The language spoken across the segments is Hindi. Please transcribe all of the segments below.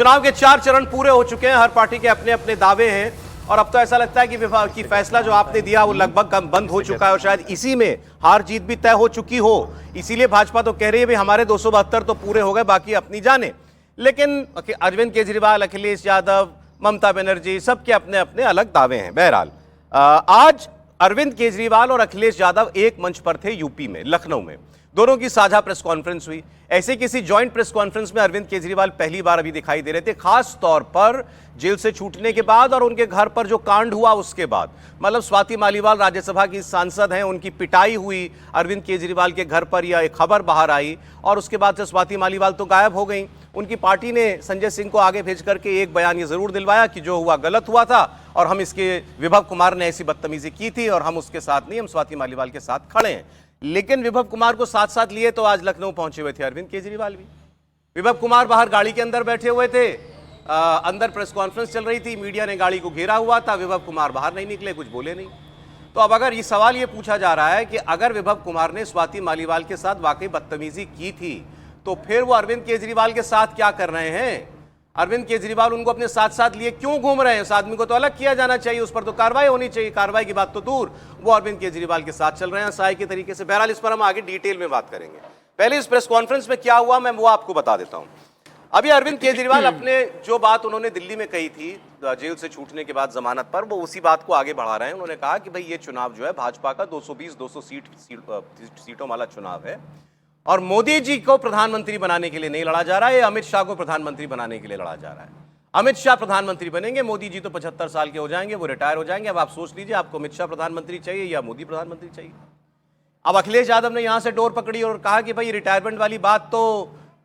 चुनाव के 4 चरण पूरे हो चुके हैं, हर पार्टी के अपने अपने दावे हैं और अब तो ऐसा लगता है कि विभाग की फैसला जो आपने दिया वो लगभग बंद हो चुका है और शायद इसी में हार जीत भी तय हो चुकी हो। इसीलिए भाजपा तो कह रही है भाई हमारे 272 तो पूरे हो गए, बाकी अपनी जाने। लेकिन अरविंद केजरीवाल, अखिलेश यादव, ममता बनर्जी सबके अपने अपने अलग दावे हैं। बहरहाल आज अरविंद केजरीवाल और अखिलेश यादव एक मंच पर थे यूपी में, लखनऊ में। दोनों की साझा प्रेस कॉन्फ्रेंस हुई। ऐसे किसी जॉइंट प्रेस कॉन्फ्रेंस में अरविंद केजरीवाल पहली बार अभी दिखाई दे रहे थे, खास तौर पर जेल से छूटने के बाद और उनके घर पर जो कांड हुआ उसके बाद। मतलब स्वाति मालीवाल राज्यसभा की सांसद हैं, उनकी पिटाई हुई अरविंद केजरीवाल के घर पर, यह एक खबर बाहर आई और उसके बाद से स्वाति मालीवाल तो गायब हो गई। उनकी पार्टी ने संजय सिंह को आगे भेज करके एक बयान ये जरूर दिलवाया कि जो हुआ गलत हुआ था और हम इसके, विभव कुमार ने ऐसी बदतमीजी की थी और हम उसके साथ नहीं, हम स्वाति मालीवाल के साथ खड़े हैं। लेकिन विभव कुमार को साथ साथ लिए तो आज लखनऊ पहुंचे हुए थे अरविंद केजरीवाल भी। विभव कुमार बाहर गाड़ी के अंदर बैठे हुए थे, अंदर प्रेस कॉन्फ्रेंस चल रही थी, मीडिया ने गाड़ी को घेरा हुआ था, विभव कुमार बाहर नहीं निकले, कुछ बोले नहीं। तो अब अगर ये सवाल ये पूछा जा रहा है कि अगर विभव कुमार ने स्वाति मालीवाल के साथ वाकई बदतमीजी की थी तो फिर वो अरविंद केजरीवाल के साथ क्या कर रहे हैं? अरविंद केजरीवाल उनको अपने साथ साथ लिए क्यों घूम रहे हैं? उस आदमी को तो अलग किया जाना चाहिए, उस पर तो कार्रवाई होनी चाहिए। कार्रवाई की बात तो दूर, वो अरविंद केजरीवाल के साथ चल रहे हैं सहाय के तरीके से। बहरहाल इस पर हम आगे डिटेल में बात करेंगे। पहले इस प्रेस कॉन्फ्रेंस में क्या हुआ मैं वो आपको बता देता हूं। अभी अरविंद केजरीवाल अपने जो बात उन्होंने दिल्ली में कही थी जेल से छूटने के बाद जमानत पर, वो उसी बात को आगे बढ़ा रहे हैं। उन्होंने कहा कि भाई ये चुनाव जो है भाजपा का 220-200 सीटों वाला चुनाव है और मोदी जी को प्रधानमंत्री बनाने के लिए नहीं लड़ा जा रहा है, अमित शाह को प्रधानमंत्री बनाने के लिए लड़ा जा रहा है। अमित शाह प्रधानमंत्री बनेंगे, मोदी जी तो 75 साल के हो जाएंगे, वो रिटायर हो जाएंगे। अब आप सोच लीजिए आपको अमित शाह प्रधानमंत्री चाहिए या मोदी प्रधानमंत्री चाहिए। अब अखिलेश यादव ने यहां से डोर पकड़ी और कहा कि भाई रिटायरमेंट वाली बात तो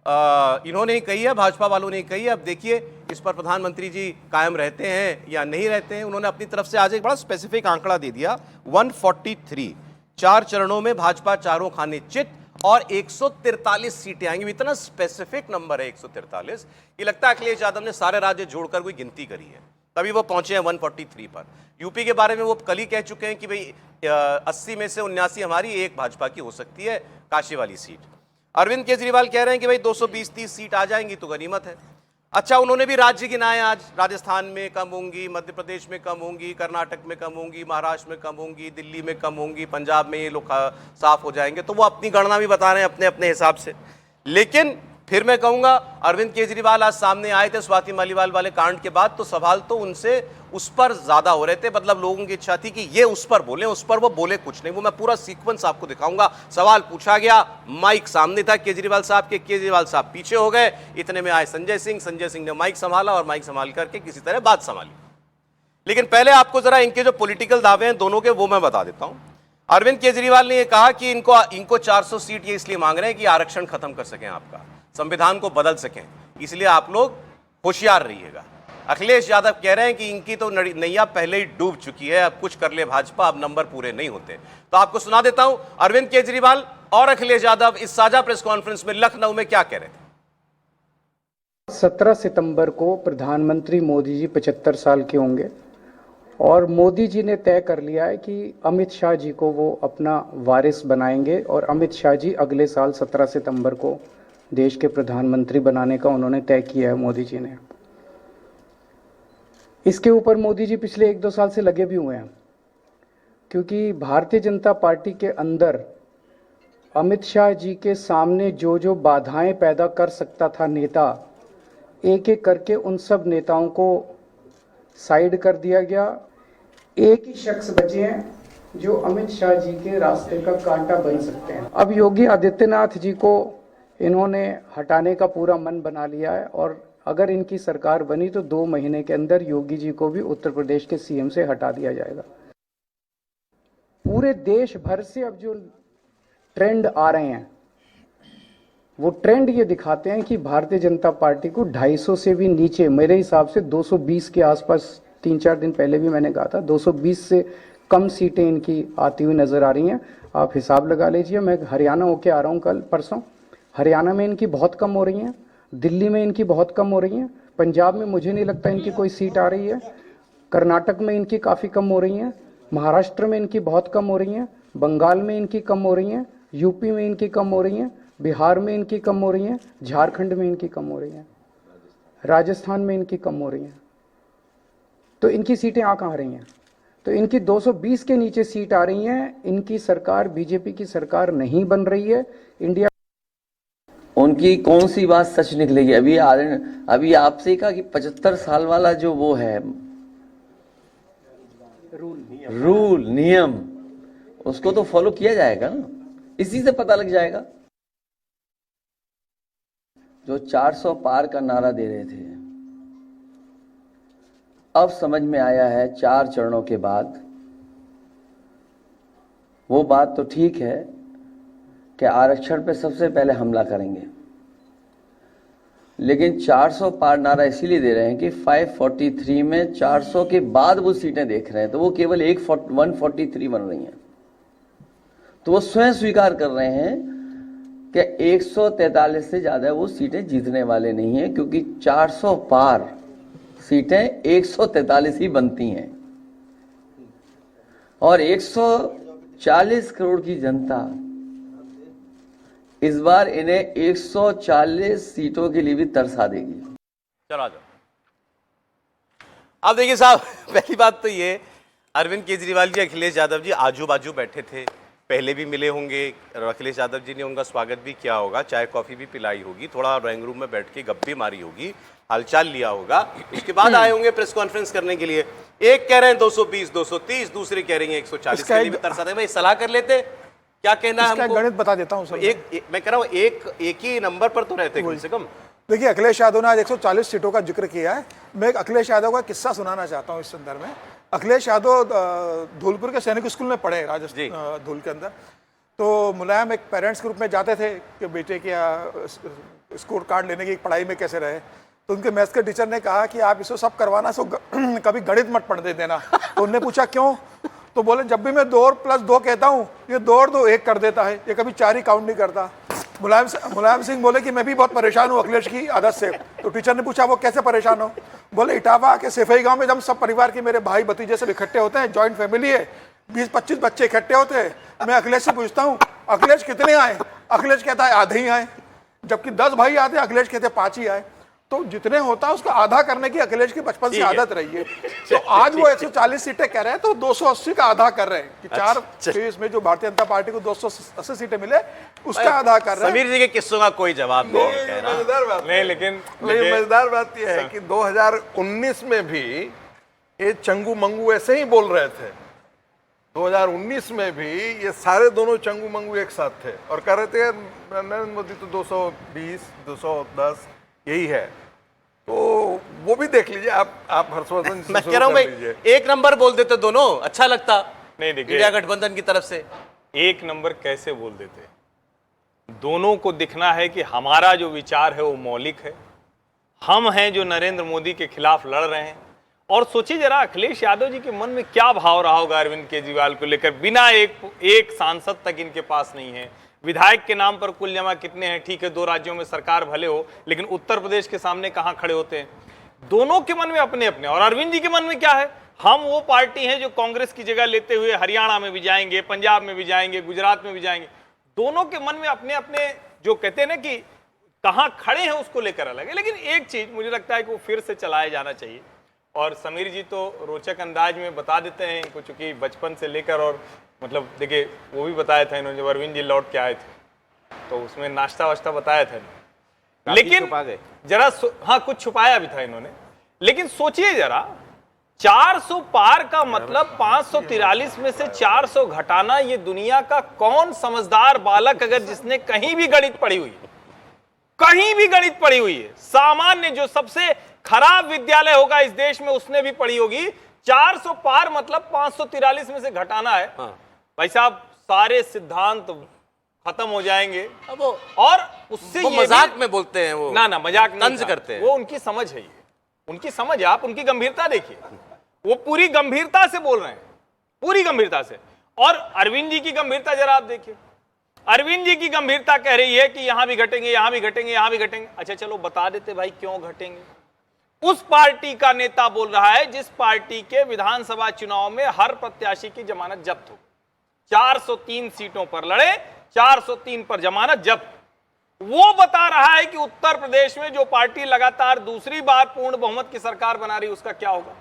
इन्होंने ही कही है, भाजपा वालों ने ही कही है, अब देखिए इस पर प्रधानमंत्री जी कायम रहते हैं या नहीं रहते हैं। उन्होंने अपनी तरफ से आज एक बड़ा स्पेसिफिक आंकड़ा दे दिया, 143। 4 चरणों में भाजपा चारों खाने चित और 143 सीटें आएंगी। इतना स्पेसिफिक नंबर है 143, ये लगता है अखिलेश यादव ने सारे राज्य जोड़कर कोई गिनती करी है, तभी वो पहुंचे हैं 143 पर। यूपी के बारे में वो कल ही कह चुके हैं कि भाई 80 में से 79 हमारी, एक भाजपा की हो सकती है, काशी वाली सीट। अरविंद केजरीवाल कह रहे हैं कि भाई 220-30 सीट आ जाएंगी तो गनीमत है। अच्छा, उन्होंने भी राज्य गिनाए आज, राजस्थान में कम होंगी, मध्य प्रदेश में कम होंगी, कर्नाटक में कम होंगी, महाराष्ट्र में कम होंगी, दिल्ली में कम होंगी, पंजाब में ये लोग साफ हो जाएंगे। तो वो अपनी गणना भी बता रहे हैं अपने अपने हिसाब से। लेकिन फिर मैं कहूंगा अरविंद केजरीवाल आज सामने आए थे स्वाति मालीवाल वाले कांड के बाद, तो सवाल तो उनसे उस पर ज्यादा हो रहे थे। मतलब लोगों की इच्छा थी कि ये उस पर बोले, उस पर वो बोले कुछ नहीं। वो मैं पूरा सीक्वेंस आपको दिखाऊंगा। सवाल पूछा गया, माइक सामने था केजरीवाल साहब के, केजरीवाल साहब पीछे हो गए, इतने में आए संजय सिंह ने माइक संभाला और माइक संभाल करके किसी तरह बात संभाली। लेकिन पहले आपको जरा इनके जो पॉलिटिकल दावे हैं दोनों के, वो मैं बता देता हूं। अरविंद केजरीवाल ने यह कहा कि इनको 400 सीट ये इसलिए मांग रहे हैं कि आरक्षण खत्म कर सकें, आपका संविधान को बदल सकें, इसलिए आप लोग होशियार रहिएगा। अखिलेश यादव कह रहे हैं कि इनकी तो नैया पहले ही डूब चुकी है, अब कुछ कर ले भाजपा, अब नंबर पूरे नहीं होते। तो आपको सुना देता हूं अरविंद केजरीवाल और अखिलेश यादव इस साझा प्रेस कॉन्फ्रेंस में लखनऊ में क्या कह रहे थे। 17 सितंबर को प्रधानमंत्री मोदी जी 75 साल के होंगे और मोदी जी ने तय कर लिया है कि अमित शाह जी को वो अपना वारिस बनाएंगे और अमित शाह जी अगले साल 17 सितंबर को देश के प्रधानमंत्री बनाने का उन्होंने तय किया है मोदी जी ने। इसके ऊपर मोदी जी पिछले 1-2 साल से लगे भी हुए हैं, क्योंकि भारतीय जनता पार्टी के अंदर अमित शाह जी के सामने जो जो बाधाएं पैदा कर सकता था नेता, एक एक करके उन सब नेताओं को साइड कर दिया गया। एक ही शख्स बचे हैं जो अमित शाह जी के रास्ते का कांटा बन सकते हैं। अब योगी आदित्यनाथ जी को इन्होंने हटाने का पूरा मन बना लिया है और अगर इनकी सरकार बनी तो 2 महीने के अंदर योगी जी को भी उत्तर प्रदेश के सीएम से हटा दिया जाएगा। पूरे देश भर से अब जो ट्रेंड आ रहे हैं वो ट्रेंड ये दिखाते हैं कि भारतीय जनता पार्टी को 250 से भी नीचे, मेरे हिसाब से 220 के आसपास, 3-4 दिन पहले भी मैंने कहा था 220 से कम सीटें इनकी आती हुई नजर आ रही हैं। आप हिसाब लगा लीजिए। मैं हरियाणा होके आ रहा हूँ कल परसों, हरियाणा में इनकी बहुत कम हो रही हैं, दिल्ली में इनकी बहुत कम हो रही हैं, पंजाब में मुझे नहीं लगता इनकी कोई सीट आ रही है, कर्नाटक में इनकी काफ़ी कम हो रही हैं, महाराष्ट्र में इनकी बहुत कम हो रही हैं, बंगाल में इनकी कम हो रही हैं, यूपी में इनकी कम हो रही हैं, बिहार में इनकी कम हो रही हैं, झारखंड में इनकी कम हो रही हैं। राजस्थान में इनकी कम हो रही हैं, तो इनकी सीटें आ कहाँ रही हैं? तो इनकी 220 के नीचे सीट आ रही हैं। इनकी सरकार बीजेपी की सरकार नहीं बन रही है। इंडिया उनकी कौन सी बात सच निकलेगी? अभी आपसे ही कहा कि 75 साल वाला जो वो है रूल नियम, उसको तो फॉलो किया जाएगा ना, इसी से पता लग जाएगा। जो 400 पार का नारा दे रहे थे, अब समझ में आया है 4 चरणों के बाद। वो बात तो ठीक है कि आरक्षण पे सबसे पहले हमला करेंगे, लेकिन 400 पार नारा इसीलिए दे रहे हैं कि 543 में 400 के बाद वो सीटें देख रहे हैं, तो वो केवल 143 बन रही हैं। तो वो स्वयं स्वीकार कर रहे हैं कि 143 से ज्यादा वो सीटें जीतने वाले नहीं हैं, क्योंकि 400 पार सीटें 143 ही बनती हैं। और 140 करोड़ की जनता इस बार इन्हें 140 सीटों के लिए भी तरसा देगी। चलो आ जाओ। अब देखिए साहब, पहली बात तो ये, अरविंद केजरीवाल जी अखिलेश यादव जी आजू बाजू बैठे थे, पहले भी मिले होंगे, और अखिलेश यादव जी ने उनका स्वागत भी किया होगा, चाय कॉफी भी पिलाई होगी, थोड़ा ड्राइंग रूम में बैठ के गप्पे मारी होगी, हालचाल लिया होगा। उसके बाद आए होंगे प्रेस कॉन्फ्रेंस करने के लिए। एक कह रहे हैं 220 230, दूसरे कह रहे हैं 140 के लिए भी तरसा दें। भाई सलाह कर लेते, क्या कहना है हमको? गणित बता देता हूं सर। मैं कह रहा हूं एक ही नंबर पर तो रहते कम से कम। देखिए, अखिलेश यादव ने आज 140 सीटों का जिक्र किया है। मैं एक अखिलेश यादव का किस्सा सुनाना चाहता हूं इस संदर्भ में। अखिलेश यादव धौलपुर के सैनिक स्कूल में पढ़े, राजस्थान धौल के अंदर। तो मुलायम एक पेरेंट्स के रूप में जाते थे कि बेटे के स्कोर कार्ड लेने की पढ़ाई में कैसे रहे। तो उनके मैथ्स के टीचर ने कहा कि आप इसको सब करवाना, सो कभी गणित मत पढ़ देना। तो उनने पूछा क्यों? तो बोले जब भी मैं 2 और प्लस 2 कहता हूँ, ये 2 और 2 1 कर देता है, ये कभी 4 ही काउंट नहीं करता। मुलायम सिंह बोले कि मैं भी बहुत परेशान हूँ अखिलेश की आदत से। तो टीचर ने पूछा वो कैसे परेशान हो? बोले इटावा के सेफई गांव में जब सब परिवार के मेरे भाई भतीजे सब इकट्ठे होते हैं, जॉइंट फैमिली है, 20-25 बच्चे इकट्ठे होते हैं, मैं अखिलेश से पूछता हूँ अखिलेश कितने आए? अखिलेश कहता है आधे ही आए। जबकि 10 भाई आते, अखिलेश कहते 5 ही आए। तो जितने होता है उसका आधा करने की अखिलेश की बचपन से आदत रही है। तो आज वो 140 सीटें कह रहे हैं, तो 280 का आधा कर रहे हैं कि 4 फेज में जो भारतीय जनता पार्टी को 280 सीटें मिले, उसका आधा कर रहे हैं। समीर जी के किस्सों का कोई जवाब नहीं। लेकिन मजेदार बात यह है कि 2019 में भी ये चंगू मंगू ऐसे ही बोल रहे थे। 2019 में भी ये सारे दोनों चंगू मंगू एक साथ थे और कह रहे थे नरेंद्र मोदी तो 220 210 यही है। तो वो भी देख लीजिए आप हर्षवर्धन। मैं कह रहा हूं भाई, एक नंबर बोल देते दोनों, अच्छा लगता। नहीं देखिए, इंडिया गठबंधन की तरफ से एक नंबर कैसे बोल देते? दोनों को दिखना है कि हमारा जो विचार है वो मौलिक है, हम हैं जो नरेंद्र मोदी के खिलाफ लड़ रहे हैं। और सोचिए जरा अखिलेश यादव जी के मन में क्या भाव रहा होगा अरविंद केजरीवाल को लेकर। बिना एक सांसद तक इनके पास नहीं है, विधायक के नाम पर कुल जमा कितने हैं? ठीक है, 2 राज्यों में सरकार भले हो, लेकिन उत्तर प्रदेश के सामने कहां खड़े होते हैं? दोनों के मन में अपने अपने। और अरविंद जी के मन में क्या है? हम वो पार्टी हैं जो कांग्रेस की जगह लेते हुए हरियाणा में भी जाएंगे, पंजाब में भी जाएंगे, गुजरात में भी जाएंगे। दोनों के मन में अपने अपने जो कहते हैं ना कि कहां खड़े हैं उसको लेकर अलग है। लेकिन एक चीज मुझे लगता है कि वो फिर से चलाया जाना चाहिए। और समीर जी तो रोचक अंदाज में बता देते हैं इनको, चूंकि बचपन से लेकर, और मतलब देखिए वो भी बताया था इन्होंने जब अरविंद जी लौट के आए थे तो उसमें नाश्ता वाश्ता बताया था। लेकिन जरा हाँ कुछ छुपाया भी था इन्होंने। लेकिन सोचिए जरा, 400 पार का मतलब 543 में से 400 घटाना, ये दुनिया का कौन समझदार बालक, अगर जिसने कहीं भी गणित पढ़ी हुई है, कहीं भी गणित पढ़ी हुई है, सामान्य जो सबसे खराब विद्यालय होगा इस देश में उसने भी पढ़ी होगी, 400 पार मतलब 543 में से घटाना है। भाई साहब सारे सिद्धांत खत्म हो जाएंगे। अब और उससे वो मजाक में बोलते हैं, वो ना मजाक तंज करते हैं, वो उनकी समझ है, ये उनकी समझ है। आप उनकी गंभीरता देखिए, वो पूरी गंभीरता से बोल रहे हैं, पूरी गंभीरता से। और अरविंद जी की गंभीरता जरा आप देखिए, अरविंद जी की गंभीरता कह रही है कि यहां भी घटेंगे, यहां भी घटेंगे, यहां भी घटेंगे। अच्छा चलो बता देते भाई क्यों घटेंगे। उस पार्टी का नेता बोल रहा है जिस पार्टी के विधानसभा चुनाव में हर प्रत्याशी की जमानत जब्त हो, 403 सीटों पर लड़े, 403 पर जमानत जब्त। वो बता रहा है कि उत्तर प्रदेश में जो पार्टी लगातार दूसरी बार पूर्ण बहुमत की सरकार बना रही है उसका क्या होगा।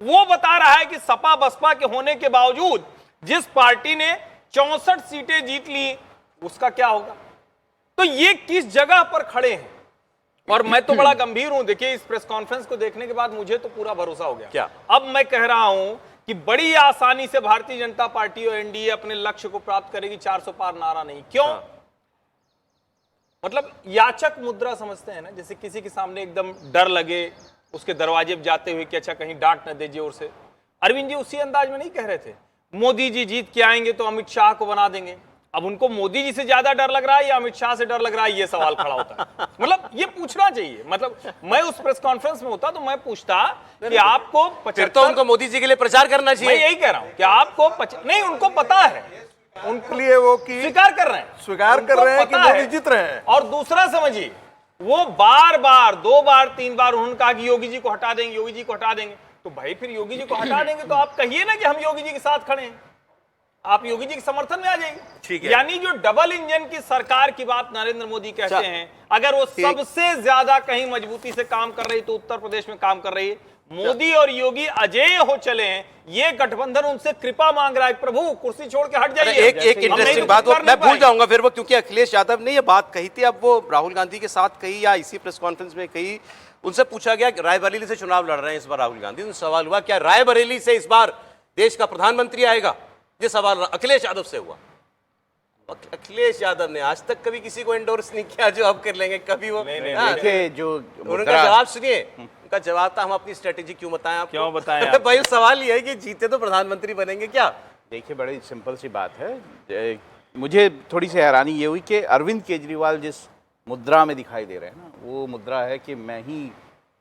वो बता रहा है कि सपा बसपा के होने के बावजूद जिस पार्टी ने 64 सीटें जीत ली उसका क्या होगा। तो ये किस जगह पर खड़े हैं। और मैं तो बड़ा गंभीर हूं। देखिए, इस प्रेस कॉन्फ्रेंस को देखने के बाद मुझे तो पूरा भरोसा हो गया। क्या? अब मैं कह रहा हूं कि बड़ी आसानी से भारतीय जनता पार्टी और एनडीए अपने लक्ष्य को प्राप्त करेगी। 400 पार नारा नहीं। क्यों? मतलब याचक मुद्रा समझते हैं ना, जैसे किसी के सामने एकदम डर लगे उसके दरवाजे पे जाते हुए कि अच्छा कहीं डांट न दे जोर से। अरविंद जी उसी अंदाज में नहीं कह रहे थे, मोदी जी जीत के आएंगे तो अमित शाह को बना देंगे। अब उनको मोदी जी से ज्यादा डर लग रहा है या अमित शाह से डर लग रहा है, ये सवाल खड़ा होता है। मतलब ये पूछना चाहिए। मतलब मैं उस प्रेस कॉन्फ्रेंस में होता तो मैं पूछता कि आपको 75, तो उनको मोदी जी के लिए प्रचार करना मैं चाहिए। यही कह रहा हूं कि आपको नहीं, उनको पता है, उनके लिए वो कि स्वीकार कर रहे हैं, स्वीकार कर उनको रहे हैं कि पता मोदी है। जीत रहे हैं। और दूसरा समझिए, वो बार बार 2 बार 3 बार उन्होंने कहा कि योगी जी को हटा देंगे, योगी जी को हटा देंगे। तो भाई फिर योगी जी को हटा देंगे तो आप कहिए ना कि हम योगी जी के साथ खड़े हैं, आप योगी जी के समर्थन में आ जाएंगे। ठीक है। यानी जो डबल इंजन की सरकार की बात नरेंद्र मोदी कहते हैं, अगर वो सबसे ज्यादा कहीं मजबूती से काम कर रही तो उत्तर प्रदेश में काम कर रही है। मोदी और योगी अजेय हो चले हैं, ये गठबंधन उनसे कृपा मांग रहा है, प्रभु कुर्सी छोड़ के हट जाइए। एक इंटरेस्टिंग बात वो मैं भूल जाऊंगा फिर वो, क्योंकि अखिलेश यादव ने ये बात कही थी, अब वो राहुल गांधी के साथ कही या इसी प्रेस कॉन्फ्रेंस में कही। उनसे पूछा गया कि रायबरेली से चुनाव लड़ रहे हैं इस बार राहुल गांधी। उनसे सवाल हुआ क्या रायबरेली से इस बार देश का प्रधानमंत्री आएगा। ये सवाल अखिलेश यादव से हुआ। अखिलेश यादव ने आज तक कभी किसी को एंडोर्स नहीं किया, जो अब कर लेंगे कभी वो। देखिए जो उनका जवाब सुनिए, उनका जवाब था हम अपनी स्ट्रेटेजी क्यों बताएं आपको? क्यों बताएं आप? भाई सवाल ये है कि जीते तो प्रधानमंत्री बनेंगे क्या? देखिए बड़ी सिंपल सी बात है। मुझे थोड़ी सी हैरानी ये हुई कि अरविंद केजरीवाल जिस मुद्रा में दिखाई दे रहे हैं ना, वो मुद्रा है कि मैं ही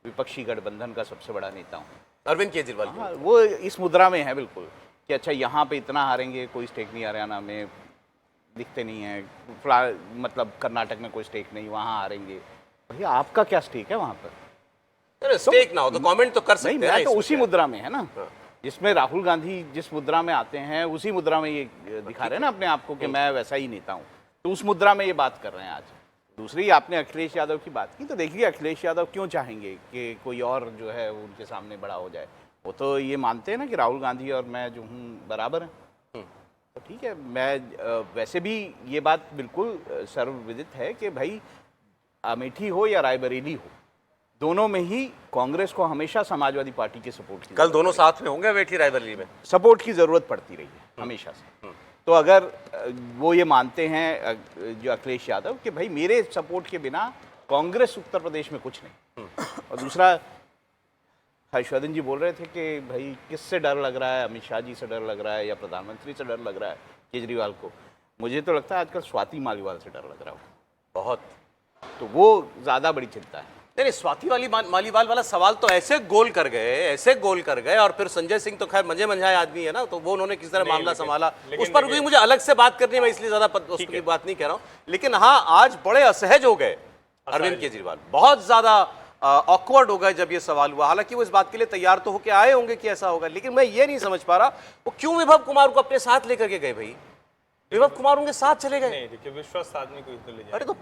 विपक्षी गठबंधन का सबसे बड़ा नेता हूँ। अरविंद केजरीवाल हाँ, वो इस मुद्रा में है बिल्कुल कि अच्छा यहाँ पे इतना हारेंगे, कोई स्टेक नहीं हरियाणा में दिखते नहीं है, मतलब कर्नाटक में कोई स्टेक नहीं, वहाँ हारेंगे। भैया आपका क्या स्टेक है वहाँ पर? स्टेक ना हो तो कमेंट तो कर सकते नहीं, हैं। मैं तो उसी मुद्रा में है ना, जिसमें राहुल गांधी जिस मुद्रा में आते हैं उसी मुद्रा में ये दिखा रहे हैं ना अपने आप को कि मैं वैसा ही नेता हूँ। तो उस मुद्रा में ये बात कर रहे हैं आज। दूसरी, आपने अखिलेश यादव की बात की, तो देखिए अखिलेश यादव क्यों चाहेंगे कि कोई और जो है वो उनके सामने बड़ा हो जाए। वो तो ये मानते हैं ना कि राहुल गांधी और मैं जो हूँ बराबर हैं। तो ठीक है, मैं वैसे भी ये बात बिल्कुल सर्वविदित है कि भाई अमेठी हो या रायबरेली हो, दोनों में ही कांग्रेस को हमेशा समाजवादी पार्टी के सपोर्ट की कल दोनों साथ में होंगे अमेठी रायबरेली में, सपोर्ट की जरूरत पड़ती रही है हमेशा से। तो अगर वो ये मानते हैं जो अखिलेश यादव कि भाई मेरे सपोर्ट के बिना कांग्रेस उत्तर प्रदेश में कुछ नहीं। और दूसरा, हर्षवर्धन जी बोल रहे थे कि भाई किससे डर लग रहा है, अमित शाह जी से डर लग रहा है या प्रधानमंत्री से डर लग रहा है केजरीवाल को। मुझे तो लगता है आजकल स्वाति मालीवाल से डर लग रहा है बहुत। तो वो ज़्यादा बड़ी चिंता है। नहीं, स्वाति मालीवाल वाला सवाल तो ऐसे गोल कर गए और फिर संजय सिंह तो खैर मंझे मंझाए आदमी है ना, तो वो उन्होंने किस तरह मामला संभाला उस पर भी मुझे अलग से बात करनी है, मैं इसलिए ज्यादा उसकी बात नहीं कह रहा हूं। लेकिन हाँ, आज बड़े असहज हो गए अरविंद केजरीवाल, बहुत ज्यादा ऑकवर्ड हो गए जब ये सवाल हुआ। हालांकि वो इस बात के लिए तैयार तो होके आए होंगे कि ऐसा होगा, लेकिन मैं ये नहीं समझ पा रहा वो क्यों विभव कुमार को अपने साथ लेकर के गए। भाई विभव कुमार उनके साथ चले गए। नहीं, देखिए विश्वास आदमी को इधर ले जाए। अरे तो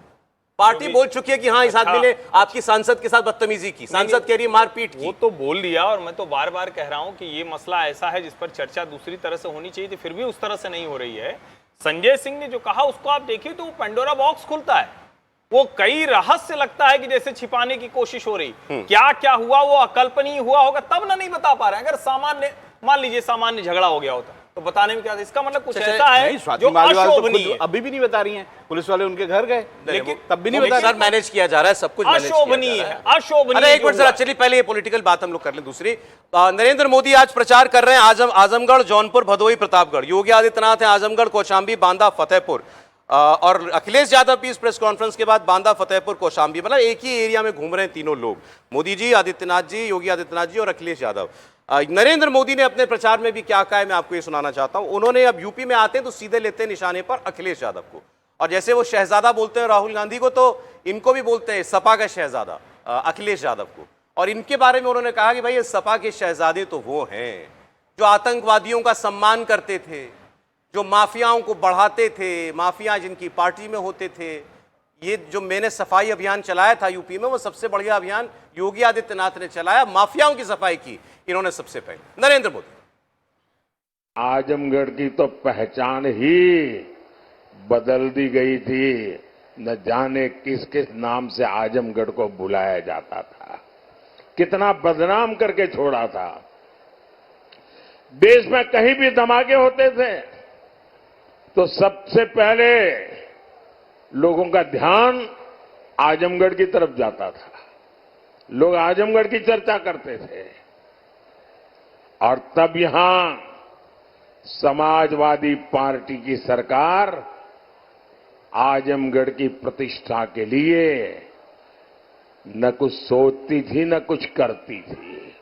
पार्टी बोल चुकी है कि हाँ इस आदमी ने आपकी सांसद के साथ बदतमीजी की, सांसद कह रही है मारपीट की। वो तो बोल दिया, और मैं तो बार बार कह रहा हूं कि ये मसला ऐसा है जिस पर चर्चा दूसरी तरह से होनी चाहिए थी, फिर भी उस तरह से नहीं हो रही है। संजय सिंह ने जो कहा उसको आप देखिए तो वो पेंडोरा बॉक्स खुलता है। वो कई रहस्य लगता है कि जैसे छिपाने की कोशिश हो रही, क्या क्या हुआ वो अकल्पनीय हुआ होगा तब ना नहीं बता पा रहे हैं। अगर सामान्य, मान लीजिए सामान्य झगड़ा हो गया होता तो बताने में क्या था, इसका मतलब कुछ ऐसा है जो अशोभनीय है। अभी भी नहीं बता रही हैं, पुलिस वाले उनके घर गए लेकिन तब भी नहीं बता रहे। मैनेज किया जा रहा है, सब कुछ अशोभनीय है, अशोभनीय। अरे एक मिनट जरा, चलिए पहले ये पॉलिटिकल बात हम लोग कर लें। दूसरी, नरेंद्र मोदी आज प्रचार कर रहे हैं आजमगढ़, जौनपुर, भदोही, प्रतापगढ़। योगी आदित्यनाथ है आजमगढ़, कौशाम्बी, बांदा, फतेहपुर, और अखिलेश यादव भी इस प्रेस कॉन्फ्रेंस के बाद बांदा, फतेहपुर, कौशाम्बी, मतलब एक ही एरिया में घूम रहे हैं तीनों लोग, मोदी जी, आदित्यनाथ जी, योगी आदित्यनाथ जी और अखिलेश यादव। नरेंद्र मोदी ने अपने प्रचार में भी क्या कहा है मैं आपको ये सुनाना चाहता हूं। उन्होंने अब यूपी में आते हैं तो सीधे लेते हैं निशाने पर अखिलेश यादव को, और जैसे वो शहजादा बोलते हैं राहुल गांधी को, तो इनको भी बोलते हैं सपा का शहजादा अखिलेश यादव को। और इनके बारे में उन्होंने कहा कि भाई ये सपा के शहजादे तो वो हैं जो आतंकवादियों का सम्मान करते थे, जो माफियाओं को बढ़ाते थे, माफिया जिनकी पार्टी में होते थे, ये जो मैंने सफाई अभियान चलाया था यूपी में, वो सबसे बढ़िया अभियान योगी आदित्यनाथ ने चलाया। माफियाओं की सफाई की इन्होंने सबसे पहले, नरेंद्र मोदी। आजमगढ़ की तो पहचान ही बदल दी गई थी। न जाने किस किस नाम से आजमगढ़ को बुलाया जाता था, कितना बदनाम करके छोड़ा था। देश में कहीं भी धमाके होते थे तो सबसे पहले लोगों का ध्यान आजमगढ़ की तरफ जाता था। लोग आजमगढ़ की चर्चा करते थे और तब यहां समाजवादी पार्टी की सरकार आजमगढ़ की प्रतिष्ठा के लिए न कुछ सोचती थी न कुछ करती थी।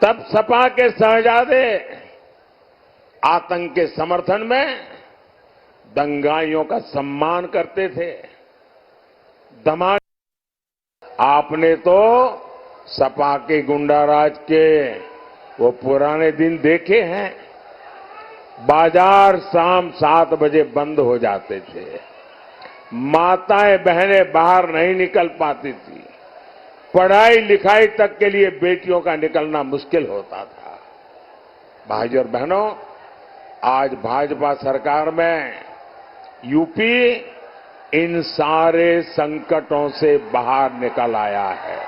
तब सपा के शहजादे आतंक के समर्थन में दंगाइयों का सम्मान करते थे। आपने तो सपा के गुंडाराज के वो पुराने दिन देखे हैं। बाजार शाम 7 बजे बंद हो जाते थे, माताएं बहनें बाहर नहीं निकल पाती थी, पढ़ाई लिखाई तक के लिए बेटियों का निकलना मुश्किल होता था। भाइयों और बहनों, आज भाजपा सरकार में यूपी इन सारे संकटों से बाहर निकल आया है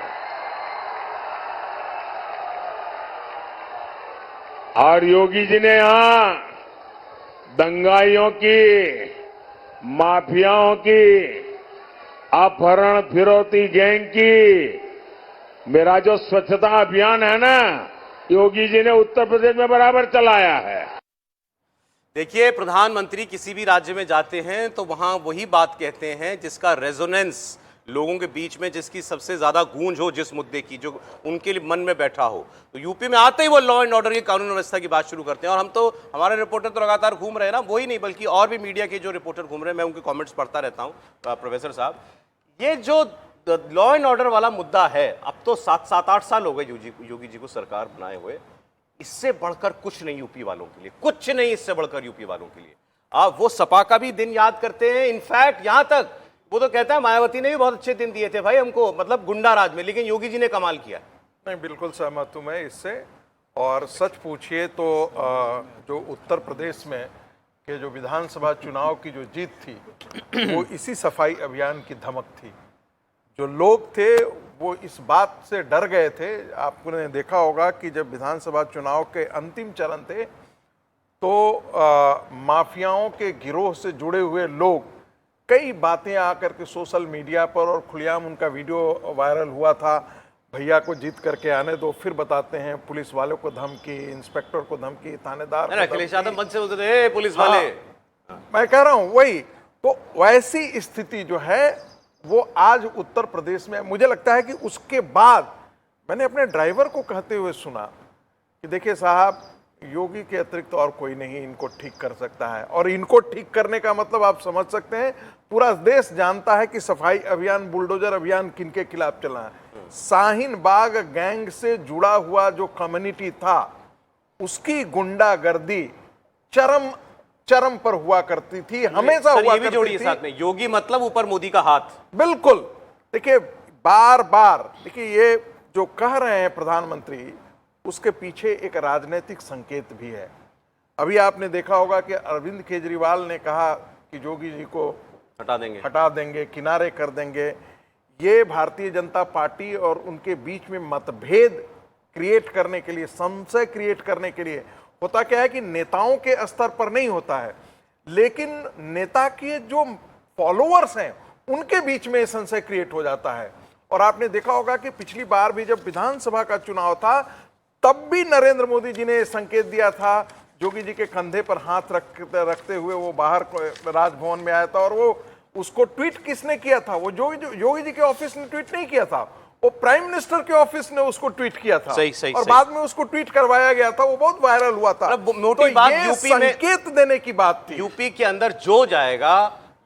और योगी जी ने यहां दंगाइयों की, माफियाओं की, अपहरण फिरौती गैंग की, मेरा जो स्वच्छता अभियान है ना, योगी जी ने उत्तर प्रदेश में बराबर चलाया है। देखिए, प्रधानमंत्री किसी भी राज्य में जाते हैं तो वहां वही बात कहते हैं जिसका रेजोनेंस लोगों के बीच में, जिसकी सबसे ज्यादा गूंज हो, जिस मुद्दे की जो उनके लिए मन में बैठा हो। तो यूपी में आते ही वो लॉ एंड ऑर्डर की, कानून व्यवस्था की बात शुरू करते हैं। और हम तो, हमारे रिपोर्टर तो लगातार घूम रहे हैं ना, वही नहीं बल्कि और भी मीडिया के जो रिपोर्टर घूम रहे हैं, मैं उनके कमेंट्स पढ़ता रहता हूं। प्रोफेसर साहब, ये जो लॉ एंड ऑर्डर वाला मुद्दा है, अब तो 7-8 साल हो गए योगी जी को सरकार बनाए हुए, इससे बढ़कर कुछ नहीं यूपी वालों के लिए, कुछ नहीं इससे बढ़कर यूपी वालों के लिए। आप वो सपा का भी दिन याद करते हैं। इनफैक्ट यहां तक वो तो कहता है मायावती ने भी बहुत अच्छे दिन दिए थे भाई हमको, मतलब गुंडा राज में, लेकिन योगी जी ने कमाल किया। नहीं, बिल्कुल सहमत हूं मैं इससे। और सच पूछिए तो जो उत्तर प्रदेश में के जो विधानसभा चुनाव की जो जीत थी वो इसी सफाई अभियान की धमक थी। जो लोग थे वो इस बात से डर गए थे। आपने देखा होगा कि जब विधानसभा चुनाव के अंतिम चरण थे तो माफियाओं के गिरोह से जुड़े हुए लोग कई बातें आकर के सोशल मीडिया पर, और खुलेआम उनका वीडियो वायरल हुआ था, भैया को जीत करके आने दो, फिर बताते हैं पुलिस वालों को धमकी, इंस्पेक्टर को धमकी, थानेदार को अखिलेश यादव मंच से बोलते थे पुलिस वाले। मैं कह रहा हूं वही तो, वैसी स्थिति जो है वो आज उत्तर प्रदेश में। मुझे लगता है कि उसके बाद मैंने अपने ड्राइवर को कहते हुए सुना कि देखिए साहब, योगी के अतिरिक्त और कोई नहीं इनको ठीक कर सकता है। और इनको ठीक करने का मतलब आप समझ सकते हैं, पूरा देश जानता है कि सफाई अभियान, बुलडोजर अभियान किनके खिलाफ चला है। शाहीन बाग गैंग से जुड़ा हुआ जो कम्युनिटी था, उसकी गुंडागर्दी चरम पर हुआ करती थी, हमेशा हुआ करती थी। साथ में योगी मतलब ऊपर मोदी का हाथ। बिल्कुल। देखिए, बार बार देखिए, ये जो कह रहे हैं प्रधानमंत्री, उसके पीछे एक राजनीतिक संकेत भी है। अभी आपने देखा होगा कि अरविंद केजरीवाल ने कहा कि योगी जी को हटा देंगे, किनारे कर देंगे। ये भारतीय जनता पार्टी और उनके बीच में मतभेद क्रिएट करने के लिए, संशय क्रिएट करने के लिए। होता क्या है कि नेताओं के स्तर पर नहीं होता है, लेकिन नेता के जो फॉलोअर्स हैं उनके बीच में संशय क्रिएट हो जाता है। और आपने देखा होगा कि पिछली बार भी जब विधानसभा का चुनाव था, तब भी नरेंद्र मोदी जी ने संकेत दिया था, योगी जी के कंधे पर हाथ रखते हुए वो बाहर राजभवन में आया था। और वो उसको ट्वीट किसने किया था? वो योगी जी के ऑफिस ने ट्वीट नहीं किया था, वो प्राइम मिनिस्टर के ऑफिस ने उसको ट्वीट किया था। और बाद में उसको ट्वीट करवाया गया था, वो बहुत वायरल हुआ था। मोटी बात यूपी में संकेत देने की बात थी। यूपी के अंदर जो जाएगा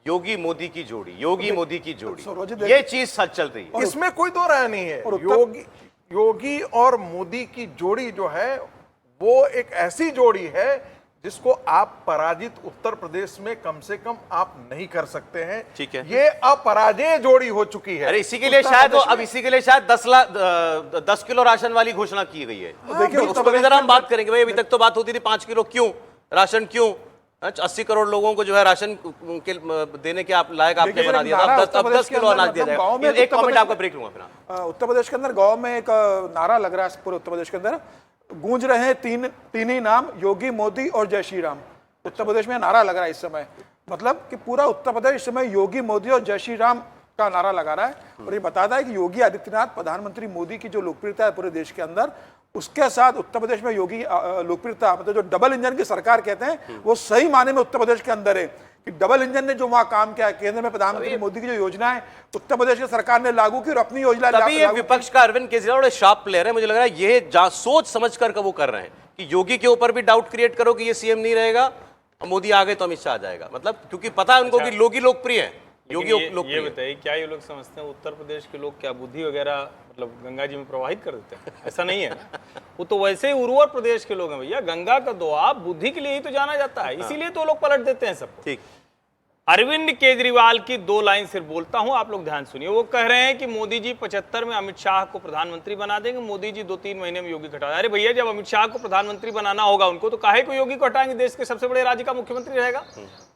योगी मोदी की जोड़ी, योगी मोदी की जोड़ी, ये चीज सच चल रही है, इसमें कोई दो राय नहीं है। योगी और मोदी की जोड़ी जो है वो एक ऐसी जोड़ी है जिसको आप पराजित उत्तर प्रदेश में कम से कम आप नहीं कर सकते हैं। ठीक है। ये अपराजेय जोड़ी हो चुकी है। अरे इसी के लिए उत्तर शायद प्रदेश अब में। इसी के लिए शायद 10 किलो राशन वाली घोषणा की गई है। देखिए, उस पर भी जरा हम बात करेंगे भाई। अभी तक तो बात होती थी 5 किलो क्यों राशन क्यों, 80 करोड़ लोगों को जो है राशन के देने के आप लायक आपने देखिए, बना दिया नारा था। उत्तर अब 10 प्रदेश के किलो अंदर अनाज दिया मतलब गाँव में जाएगा। एक उत्तर कमेंट प्रदेश आपका ब्रेक लूंगा फिर। उत्तर प्रदेश के अंदर गांव में एक नारा लग रहा है, पूरे उत्तर प्रदेश के अंदर गूंज रहे हैं तीन ही नाम, योगी, मोदी और जय श्री राम। उत्तर प्रदेश में नारा लग रहा है इस समय, मतलब कि पूरा उत्तर प्रदेश इस समय योगी, मोदी और जय श्री राम का नारा लगा रहा है। और ये बताता है कि योगी आदित्यनाथ, प्रधानमंत्री मोदी की जो लोकप्रियता है पूरे देश के अंदर, उसके साथ उत्तर प्रदेश में योगी लोकप्रियता, मतलब जो डबल इंजन की सरकार कहते हैं, वो सही माने में उत्तर प्रदेश के अंदर है। कि डबल इंजन ने जो वहां काम किया है, केंद्र में प्रधानमंत्री मोदी की जो योजना है उत्तर प्रदेश की सरकार ने लागू की और अपनी योजना तभी ये लागू की। विपक्ष का अरविंद केजरीवाल बड़े शार्प प्लेयर है। मुझे लग रहा है ये सोच समझ कर वो कर रहे हैं कि योगी के ऊपर भी डाउट क्रिएट करो कि ये सीएम नहीं रहेगा, और मोदी आ गए तो अमित शाह आ जाएगा। मतलब क्योंकि पता है उनको कि योगी लोकप्रिय है, योगी ये लोकप्रिय है। बताइए, क्या ये लोग समझते हैं उत्तर प्रदेश के लोग क्या बुद्धि वगैरह मतलब गंगा जी में प्रवाहित कर देते हैं? ऐसा नहीं है ना। वो तो वैसे ही उर्वर प्रदेश के लोग हैं भैया। गंगा का दोआब बुद्धि के लिए ही तो जाना जाता है, इसीलिए तो लोग पलट देते हैं सबको। ठीक। अरविंद केजरीवाल की 2 लाइन सिर्फ बोलता हूं, आप लोग ध्यान सुनिए। वो कह रहे हैं कि मोदी जी 75 में अमित शाह को प्रधानमंत्री बना देंगे, मोदी जी 2-3 महीने में योगी को हटा देंगे। अरे भैया, जब अमित शाह को प्रधानमंत्री बनाना होगा उनको, तो काहे को योगी को हटाएंगे? देश के सबसे बड़े राज्य का मुख्यमंत्री रहेगा।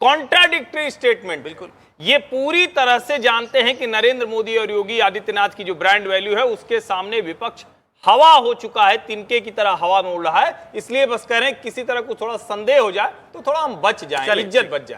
Contradictory statement. बिल्कुल, ये पूरी तरह से जानते हैं कि नरेंद्र मोदी और योगी आदित्यनाथ की जो ब्रांड वैल्यू है उसके सामने विपक्ष हवा हो चुका है, तिनके की तरह हवा में उड़ रहा है। इसलिए बस कह रहे हैं किसी तरह को थोड़ा संदेह हो जाए तो थोड़ा हम बच जाएं, इज्जत बच जाए।